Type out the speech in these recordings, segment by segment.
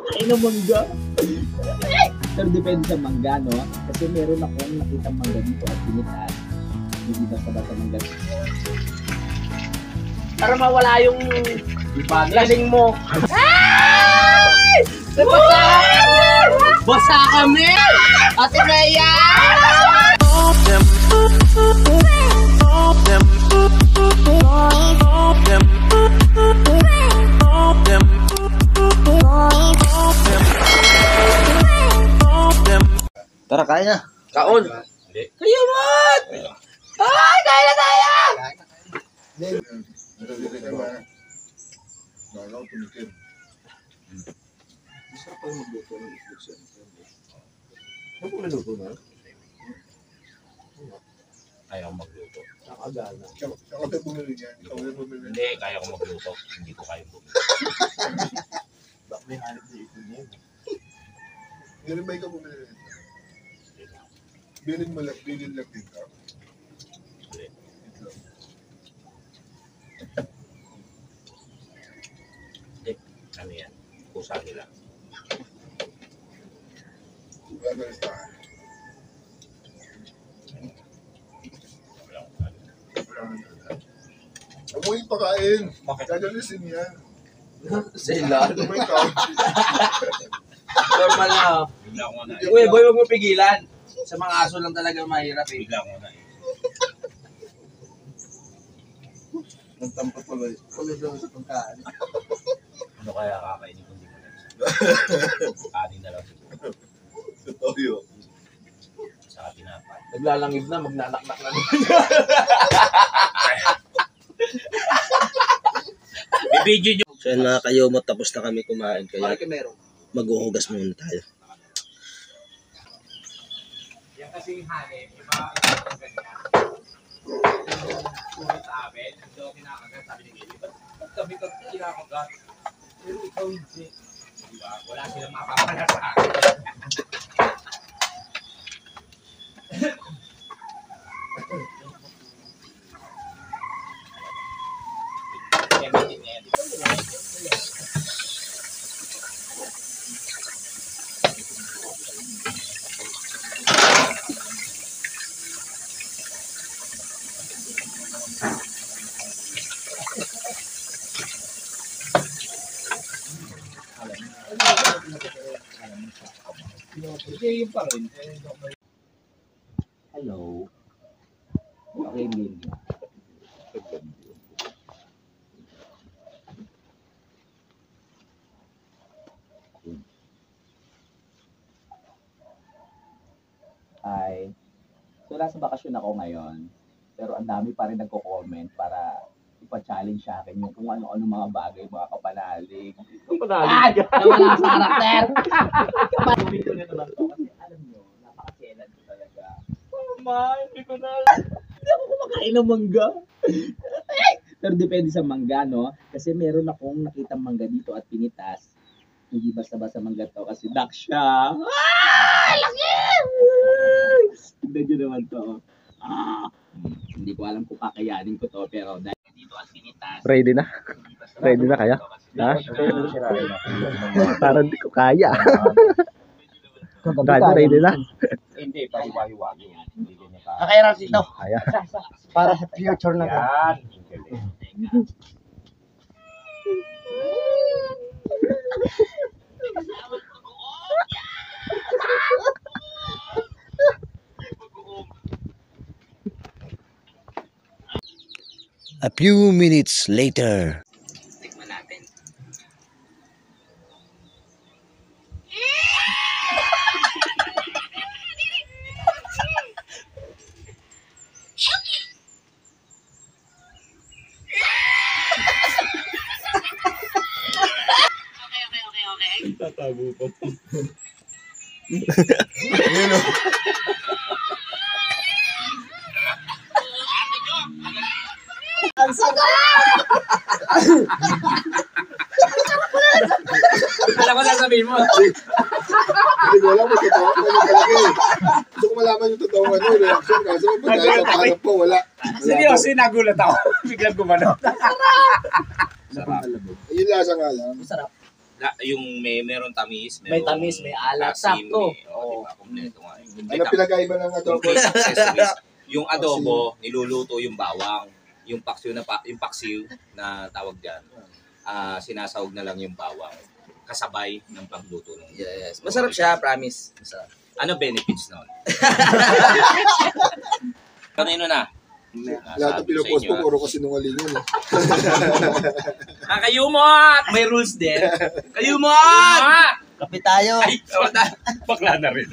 Ay na mangga. Pero depende sa mangga, no? Kasi meron akong nakita mangga dito at pinitas. Hindi basta-basta mangga. Para mawala yung lasing mo. Ay! Basa kami! Ate Rhea! Tara, kain na. Kaon! Kayo mat! Ay! Kaya na tayo! Masarap pa yung magluto ng itlog siya. Ano po naluto na? Kaya ko magluto. Nakagana. Ako tayo bumili niyan. Ikaw tayo bumili. Hindi, kaya ko magluto. Hindi ko kaya bumili. Bakit may hanip na itlog niya? Hindi rin ba ikaw bumili nito? Bilin mo lang, bilin lang dito. Hindi. Itlog. Ano yan? Kusa nila. Wala na sa akin. Huwag mo yung pakain. Gagalisin yan. Sila. Ito may couch. Normal na. Bigla ko na Uy, boy, huwag mo pigilan. Sa mga aso lang talaga mahirap eh. Bigla ko na Ang tampa pala yun. Pagod lang sa pagkain. Ano kaya kakainin kung di mo lang isa? Kanin na lang siguro. Sa toyo. Saka tinapay. Naglalangib na, magnanaknak na. Bibidyo nyo. So yan mga kayomot, tapos na kami kumain. Kaya meron. maghuhugas muna tayo. Yan kasi yung hanip. Iba yung ganyan. Kung sa amin, hindi ako kinakagat. Sabi ni Gili, ba't kami kinakagat? Pero ikaw hindi. Diba? Wala silang mapapala sa akin. Hello. Okay, Lily. Hi. So, nasa bakasyon ako ngayon. Pero ang dami pa rin nagko-comment para ipa-challenge sa akin yung kung ano-ano mga bagay, mga kapanalig. Kapanalig? Nawala sa karakter! Kapanalig ko nito lang to kasi alam nyo, napakaselan ko talaga. Hindi ko na hindi ako kumakain ng mangga. Pero depende sa mangga, no? Kasi meron akong nakita mangga dito at pinitas. Hindi basta-basta mangga to kasi duck siya. Laki! Tignan nyo naman to. Hindi ko alam kung kakayanin ko to, pero dahil dito at pinitas. Ready na? Ready na kaya? Ha? Parang di ko kaya. Ready na? Hindi, pahiwa-hiwagi. Kakaya natin ito. Kaya. Para sa future na to. Yan. A few minutes later. Tikman natin. Okay. Tatago pa. Ayun o. Ang saga! Alam ko na sabihin mo. Hindi ko alam kung totoo ko yung palaki. Gusto ko malaman yung totoo reaction. Kasi pag dahil sa pahanap po, wala. Seryoso, nagulat ako. Biglang gumano. Sarap. Yung lasa nga lang. Sarap. yung meron tamis, May tamis, may alat, asim, sakto. Oo, diba? Kompleto nga. Ano pinagkaiba ng adobo? Complete accessories. Yung adobo, niluluto yung bawang. Yung paksiw na tawag diyan. Sinasawag na lang yung bawang. Kasabay ng pagluto ng. Yes. Masarap siya, promise. Masarap. Ano benefits nun? Kanino na? Lahat ng pinupost ko, puro kasi nungalingan. Kakayumot! May rules din. Kayumot! Kape tayo. Ay, bakla na rin.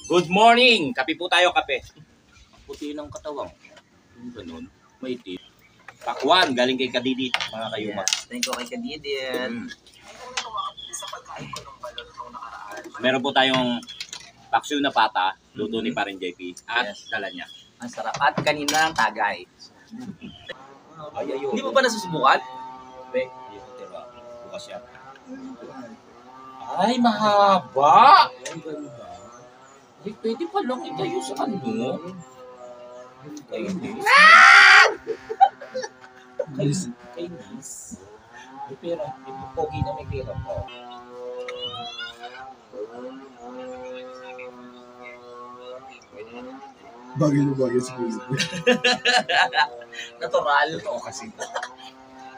Good morning! Kape po tayo, kape. Puti ng katawang. Yung ganun, may tip. Pakwan, galing kay Kadidit, mga kayumat. Yes. Thank you kay Kadidit. Meron po tayong paksiw na pata, luto ni Parin JP, at Yes. dala niya. Ang sarap. At kanina ang tagay. Ay, ayun. Hindi mo ba nasusubukan? Be, bukas yan. Ay, mahaba! Ay, ganda. Ay, pwede pa lang itayo sa ano. Kainis. Kainis. May pera. May pogi na may pera po. Bagay na bagay sa puso. Natural. Oo kasi.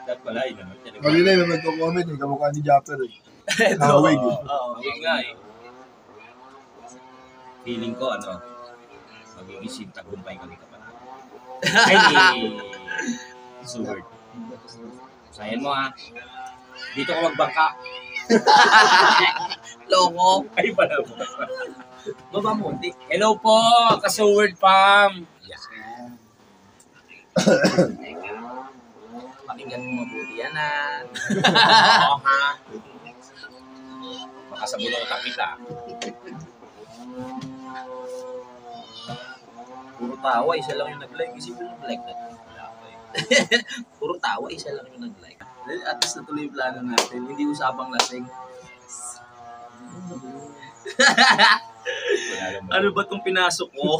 Dapat pala, yun naman. Kanina yung nagko-comment, yung kamukha ni Japper eh. Ito. Hawig eh. Oo. Hawig nga eh. Feeling ko, ano, mag-iisip tagumpay kami kapatid. Ay, Seward. Sayan mo ha. Dito ka magbangka. Loko. Ay, pala mo. Baba mo, hindi. Hello po, ka-Seward Farm. Pakinggan mo mabuti yan ah. Oo ha. Baka sa bulong kita. Puro tawa, isa lang yung nag-like. Isipin mo like na. Puro tawa, isa lang yung nag-like. At least natuloy yung plano natin. Hindi usapang lasing. Ano ba itong pinasok ko?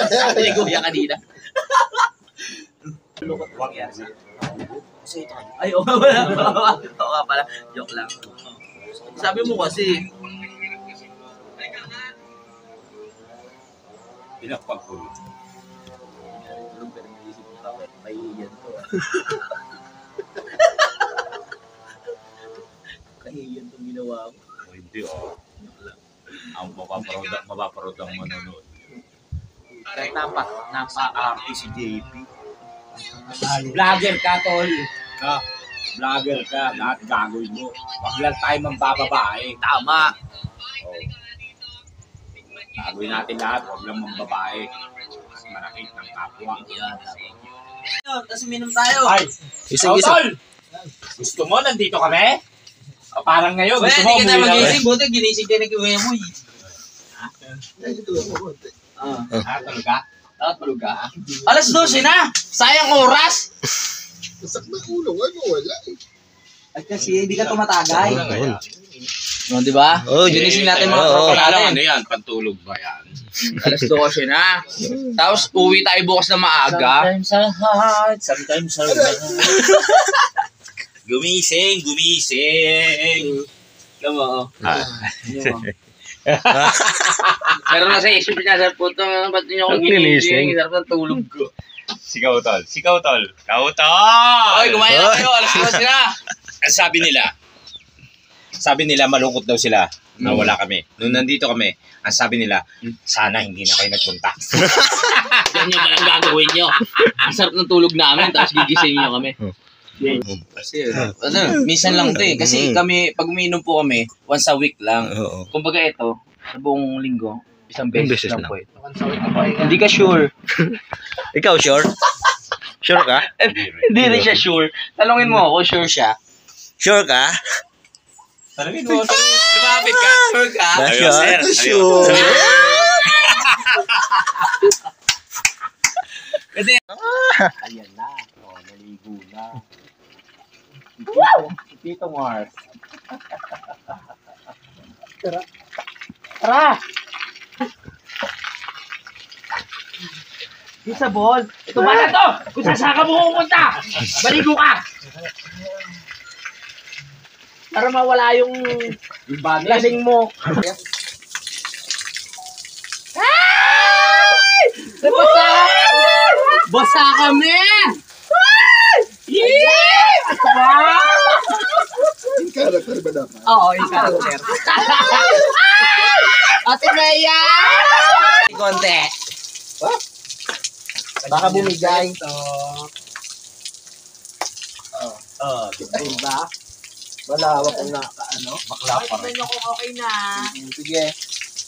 Sabi ni Kuya kanina. Lukot lang yan. Ay, oo nga pala. Joke lang. Sabi mo kasi, Pinagpagpulo. pero naisip ko ako, pahihiyan to. Kahihiyan tong ginawa ko. O hindi oh. Ang mapaparod ang manonood. Kahit napa-arte si JP. Vlogger ka, tol. Ha? Vlogger ka. Lahat gagawin mo. Wag lang tayo mambababae. Tama. Oh. Gagawin natin lahat. Wag lang mambabae. Marakit ng kapwa. Yan, tama. Tapos minum tayo. Ay! Isang isa. Tol! Gusto mo? Nandito kami? O, parang ngayon. Wala, Gusto mo? hindi ka na umuwi na magising. Buti ginising ka na kinuha mo eh. Ito lang ako. Ha? Talaga? Dapat palug ka. Alas 12 na! Sayang oras! Masak na ulo, ano wala eh. At kasi hindi ka tumatagay. Ano nga yan? No, di ba? Oh, Ginising natin mga oo. tropa Ano natin. yan? Pantulog ba yan? Alas 12 na. Tapos uwi tayo bukas na maaga. Sometimes a heart, sometimes a mind. Gumising, gumising. Alam mo, pero nasa isip niya, sa puto, ba't niyo akong Ang ginising. ginising? Sarap ng tulog ko. Sigaw, tol. Sigaw, tol. Sigaw, tol! Oy, kumain na kayo. Alas 12 na. Sabi nila, malungkot daw sila na wala kami. Nung nandito kami, ang sabi nila, sana hindi na kayo nagpunta. Yan yung malang gagawin nyo. Ang sarap ng tulog namin, tapos gigising nyo kami. Kasi, minsan lang ito eh. Kasi kami, pag umiinom po kami, once a week lang. Oo. Kumbaga ito, sa buong linggo, isang beses lang lang. po ito. Hindi ka sure. Ikaw, sure? Sure ka? Hindi rin siya sure. Talungin mo ako, sure siya. Sure ka? Tanungin mo, lumapit ka. Sure ka? Ayun, sir. Ito sure. Ayan na. Oh, naligo na. Si Tito Mars. Tara! Di sa ball. Tumasa to! Kung saan ka mo pumunta! Baligo ka! Para mawala yung lasing mo. Basa! Basa kami! Yung character ba dapat? Oo, yung character. Ate Maya! Konti. Baka bumigay. Diba? Malawak ang ano. Bakla pa rin. Tignan kung okay na. Sige.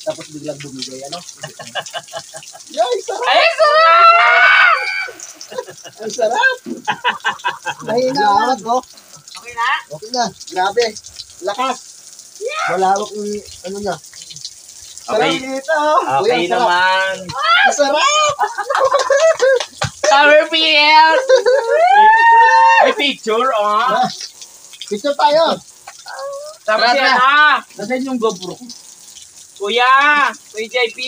Tapos biglang bumigay, ano? Yay, sarap! Ay, sarap! Ang sarap! Mahina ang oh. Okay na? Okay na. Grabe. Lakas. Malawak yung ano niya. Sarap dito. Okay Kuya, sarap. naman. Ang sarap! Summerfield! May picture, oh. Picture tayo. Tapos yan, ha? Nasaan yung GoPro ko? Kuya! Kuya JP!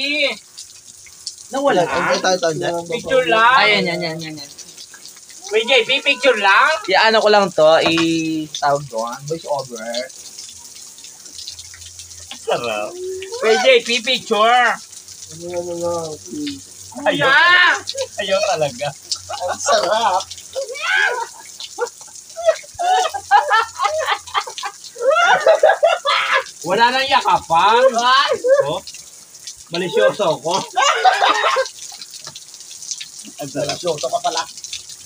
Nawala. Tayo. Picture lang. Ayan, yan. Kuya JP, picture lang? Ano ko lang to, tawag doon, voice over. Sarap. Kuya JP, picture. Ayaw. Ayaw talaga. Ang sarap. Wala nang yakapan. Oh, malisyoso ko. Ang sarap. Ito ka pala.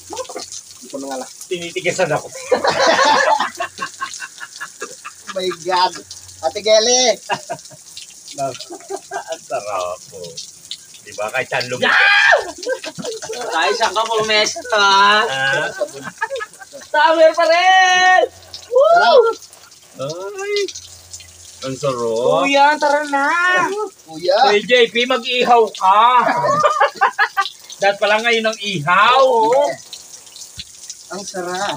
Hindi ko nangala. Tinitigasan ako. Oh my God. Ate Geli. Ang sarap po. Diba? Kahit saan lumabas. Kahit saan ka pumesta. Summer pa rin! Sarap. Ay! Ang sarap. Kuya, tara na! Kuya. Kuya JP, mag-ihaw ka! Dahil pala ngayon ang ihaw. Ang sarap.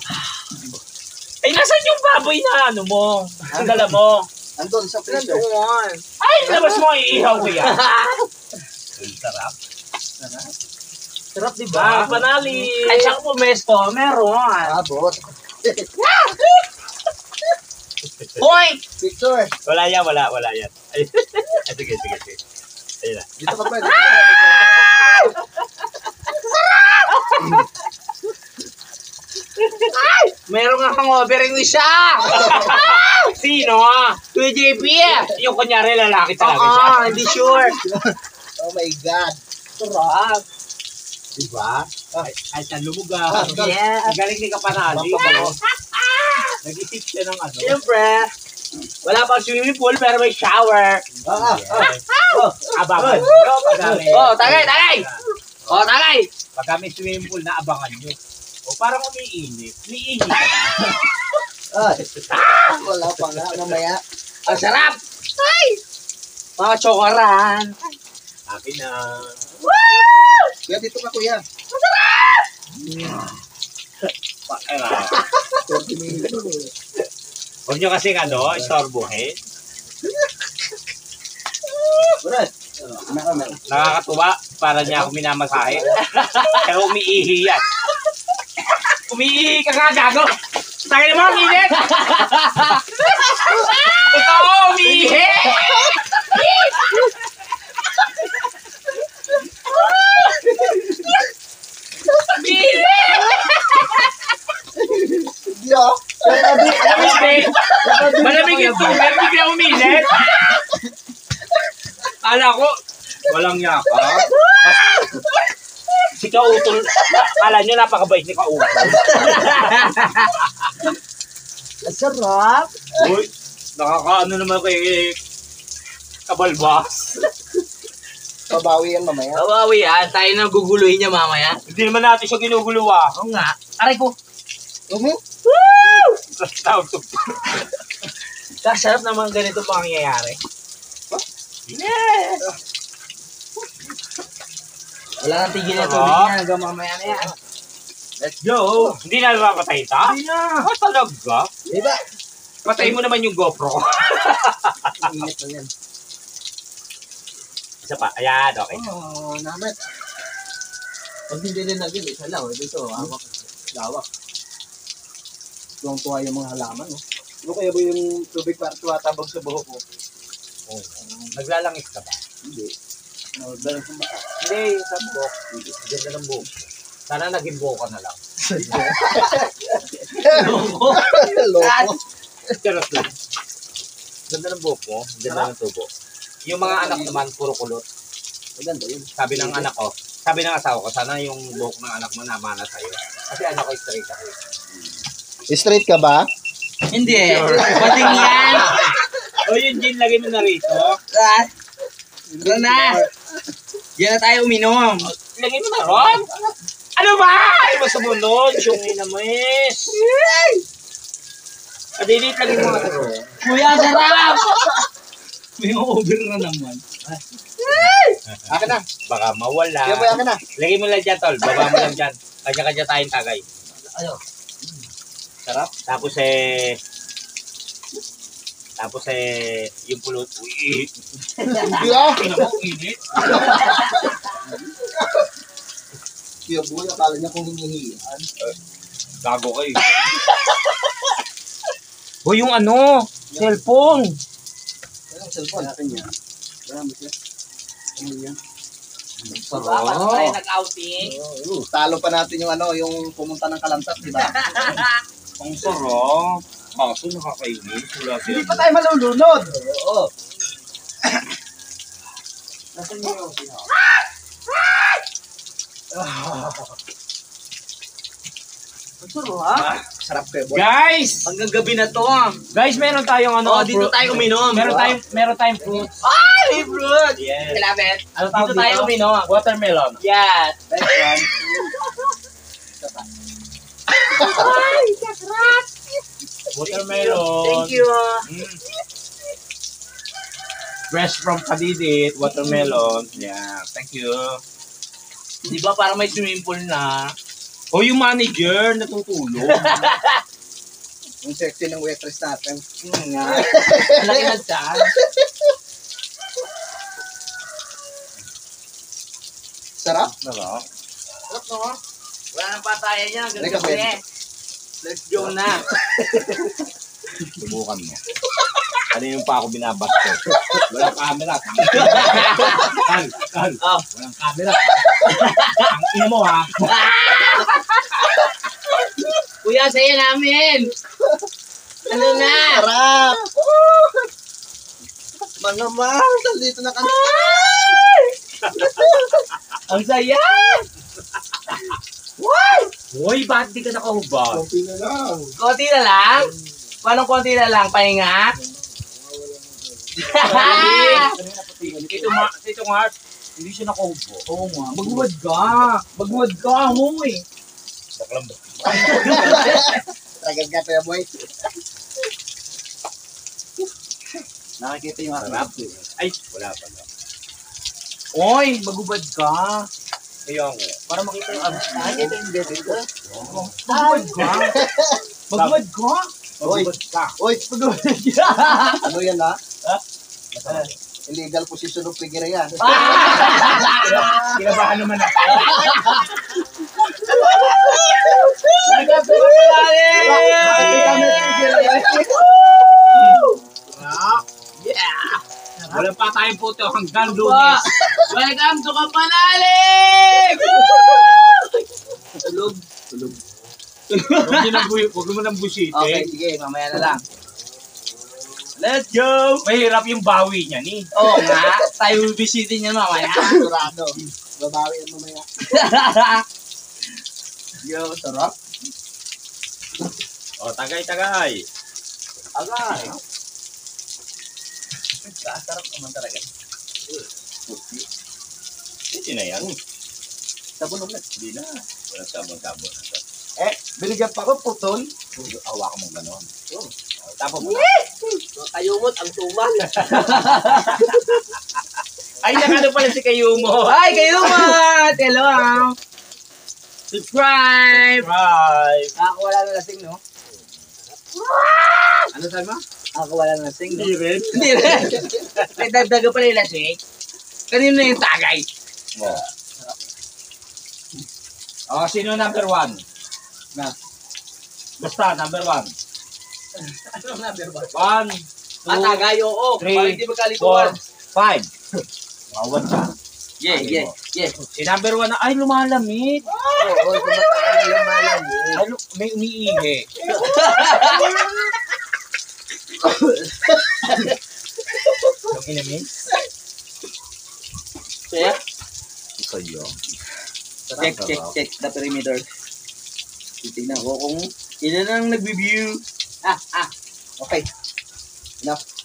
Ay, nasan yung baboy na ano mo? Ang dala mo? Andun sa freezer. Ay, labas mo ang iihaw ko yan. Ang sarap. Sarap, diba? Panali. Ay, saan pumesto? Meron. Abot. Hoy! Picture. Wala yan. Ay, sige. Ayun na. Dito ka pa. Meron nga kang offering siya! Sino? Kuya JP! Yung kunyari lalaki talaga siya. Hindi sure. Oh my God. Sarap. Diba? Ay, saan lumuga. Yeah. Ang galing ni Kapanali. Papabango. Nag-isip siya ng ano. Siyempre. Wala pang swimming pool pero may shower. Abangan nyo. Tagay! Pag may swimming pool na abangan nyo. O parang umiinit. Umiinit. Ay. Wala pa nga. Mamaya. Ang sarap! Ay! Mga chokaran. Akin na. Kuya, dito ka kuya. Pakira. 30 minutes. Huwag nyo kasi istorbohin. Brad. Nakakatuwa. Para niya ako minamasahe. Pero umiihi yan. Umiihi ka nga, gago! Tayo mo, umiinit! Totoo, umiihi! Umiihi! Yo. Malamig yung tubig, bigla umiinit! Kala ko, walang yaka. Si Kautol, kala nyo napakabait ni Kautol. Sarap. Uy, nakakaano naman kay Kabalbas. Pabawi yan mamaya. Kawawi yan, tayo nang guguluhin niya mamaya. Hindi naman natin siya ginugulo Oo nga. Aray ko. Tawag to. Kasarap naman ganito pangyayari. Yes! Wala nang tigil na tubig niya hanggang mamaya na yan. Let's go! Hindi na mapatay ito? Hindi na. Talaga? Diba? Patay mo naman yung GoPro. Ingat na yan. Isa pa. Ayan, okay. Oh, naman. Pag hindi rin naging, isa lang. Dito, hawak. Lawak. Tuwang-tuwa yung mga halaman, no? Ano kaya ba yung tubig para tuwatabag sa buhok ko? Naglalangis ka ba? Hindi. Dahil sa baka. Hindi, sa buhok. Ganda ng buhok. Sana naging buhok ka na lang. Loko. Charot lang. Ganda ng buhok mo. Ganda ng tubo. Yung mga anak naman, puro kulot. Maganda yun. Sabi ng anak ko, sabi ng asawa ko, sana yung buhok ng anak mo namana sa'yo. Kasi anak ko straight ako. Straight ka ba? Hindi. Pating yan. O yung gin, lagay mo na rito. Tara na. Diyan na tayo uminom. Lagay mo na ron. Ano ba? Ay, masumunod. Yung inamis. Adilit, lagay mo nga ito. Kuya, sarap. May over na naman. Akin na. Baka mawala. Kaya ba akin na? Lagay mo lang dyan, tol. Baba mo lang dyan. Kanya-kanya tayong tagay. Ayo. Sarap. Tapos yung pulot. Uy, Kaya? init. Kaya buhay, akala niya kung hinihiyan. Gago kayo. O yung ano, cellphone. Kaya ang cellphone natin niya. Marami siya. Ano yan? Paano tayo nag-outing? Talo pa natin yung ano, yung pumunta ng Kalamsat, di ba? Ang sarap. Kaso nakakainis. Wala Hindi pa tayo malulunod. Oo. Nasaan niyo yung sino? Sarap kayo, boy. Guys! Hanggang gabi na to. Guys, meron tayong ano. Oh, dito tayo uminom. Meron tayong fruit. Ay, fruit. Yes. Kilabit. Ano Dito tayo uminom. Watermelon. Yes. Next one. Watermelon. Thank you. Fresh from Kadidit. Watermelon. Yeah. Thank you. Di ba parang may swimming pool na? O yung manager natutulog. Yung sexy ng waitress natin. Nga. Laki ng tiyan. Sarap. Sarap. Sarap no? Wala nang patayan yan. Hanggang Teka, gabi. Ben. Let's go na. Subukan mo. Kanina pa ako binabasto. Walang camera. Kal. Oh. Walang camera. Ang ina mo ha. Kuya, saya namin. Ano na? Sarap. Manamang, dito na kami. Ang saya. Hoy, ba't di ka nakahubad? Konti na lang. Konti na lang? Paano konti na lang? Pahinga? Tito Mart, hindi siya nakahubo. Oo nga. Maghuwad ka. Maghuwad ka. Huy. Baklang ba? Tagal ka tayo, boy. Nakikita yung Sarap. Ay, wala pa na. Oy, maghubad ka. Kaya nga. Para makita yung abs. Nakikita yung debit ko. Maghubad ka. Maghubad ka. Oy, ka. oy, Maghubad ka. ano yan ha? Illegal position of figure yan. Kinabahan naman ako. Wala pa tayong puto hanggang Lunes. Welcome to Kapanalig! Tulog. Huwag mo nang busite. Okay, sige, mamaya na lang. Let's go! Mahirap yung bawi niya ni. Oo nga, tayo bibisitin niya mamaya. Sigurado. Babawi yan mamaya. Yo, sarap. O, tagay. Agay. Sarap naman talaga. Hindi na yan. Sabon ulit. Hindi na. Walang sabon-sabon. Binigyan pa ko putol. Hawakan mo gano'n. Tapos mo. Kayumot ang tuman. Ay, nakano pala si Kayumo. Hi, kayo mat! Hello! Subscribe! Right. Nakakawala na lasing, no? Ano sabi mo? Nakakawala na lasing, no? Hindi rin. Hindi rin. Nagdagdaga pala yung lasing. Kanino na yung tagay? Sino number 1? Na. Basta, number 1. Ano number ba? 1, Tagay, oo. 3, Para hindi magkalikuan. 4, 5. Mawad siya. Yeah. Si number 1 na, ay, lumalamig. Oo, tumatagal yung malam. Ay, may umiihi. Yung inamin? Kaya, Ito yun. check the perimeter. Titignan ko kung ilan ang nag-view. Okay.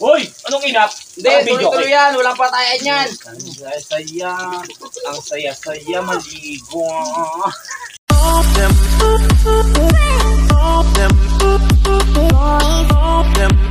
Hoy! Anong inap? Hindi, tuloy-tuloy yan. Walang patayan yan. Ang saya-saya. Ang saya-saya maligo. Them